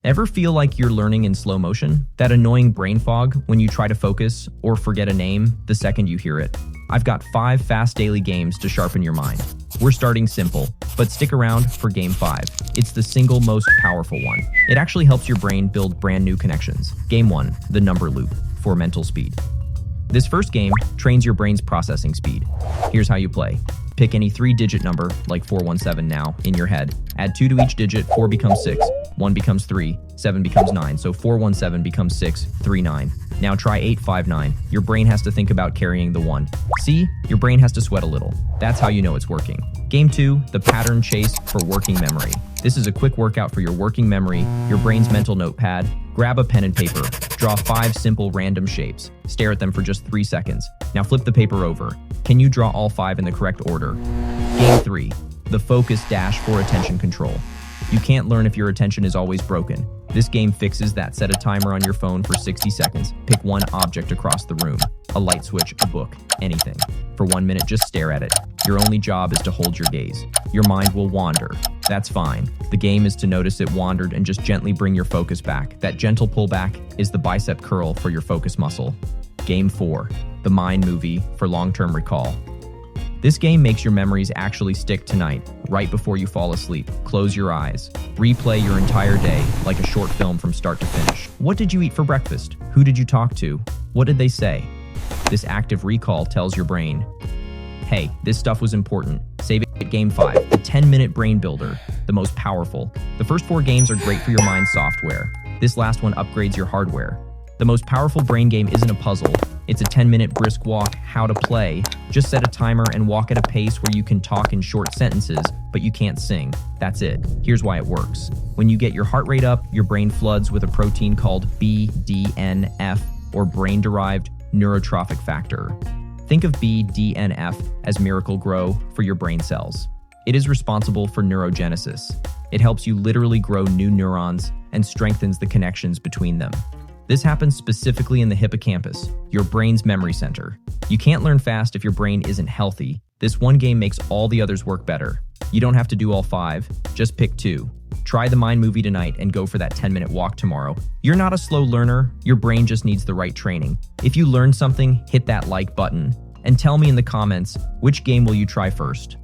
Ever feel like you're learning in slow motion? That annoying brain fog when you try to focus or forget a name the second you hear it? I've got 5 fast daily games to sharpen your mind. We're starting simple, but stick around for Game 5. It's the single most powerful one. It actually helps your brain build brand new connections. Game 1, the number loop, for mental speed. This first game trains your brain's processing speed. Here's how you play. Pick any 3-digit number, like 417 now, in your head. Add 2 to each digit, 4 becomes 6, 1 becomes 3, 7 becomes 9, so 417 becomes 639. Now try 859. Your brain has to think about carrying the 1. See? Your brain has to sweat a little. That's how you know it's working. Game 2, the pattern chase for working memory. This is a quick workout for your working memory, your brain's mental notepad. Grab a pen and paper. Draw 5 simple random shapes. Stare at them for just 3 seconds. Now flip the paper over. Can you draw all 5 in the correct order? Game 3, the focus dash for attention control. You can't learn if your attention is always broken. This game fixes that. Set a timer on your phone for 60 seconds. Pick one object across the room. A light switch, a book, anything. For 1 minute, just stare at it. Your only job is to hold your gaze. Your mind will wander. That's fine. The game is to notice it wandered and just gently bring your focus back. That gentle pullback is the bicep curl for your focus muscle. Game 4, the mind movie for long-term recall. This game makes your memories actually stick tonight, right before you fall asleep. Close your eyes. Replay your entire day like a short film from start to finish. What did you eat for breakfast? Who did you talk to? What did they say? This active recall tells your brain, hey, this stuff was important. Save it at Game 5, the 10-minute brain builder, the most powerful. The first 4 games are great for your mind's software. This last one upgrades your hardware. The most powerful brain game isn't a puzzle. It's a 10-minute brisk walk. How to play. Just set a timer and walk at a pace where you can talk in short sentences, but you can't sing. That's it. Here's why it works. When you get your heart rate up, your brain floods with a protein called BDNF, or Brain-Derived Neurotrophic Factor. Think of BDNF as Miracle-Gro for your brain cells. It is responsible for neurogenesis. It helps you literally grow new neurons and strengthens the connections between them. This happens specifically in the hippocampus, your brain's memory center. You can't learn fast if your brain isn't healthy. This one game makes all the others work better. You don't have to do all 5, just pick 2. Try the mind movie tonight and go for that 10-minute walk tomorrow. You're not a slow learner, your brain just needs the right training. If you learned something, hit that like button and tell me in the comments, which game will you try first?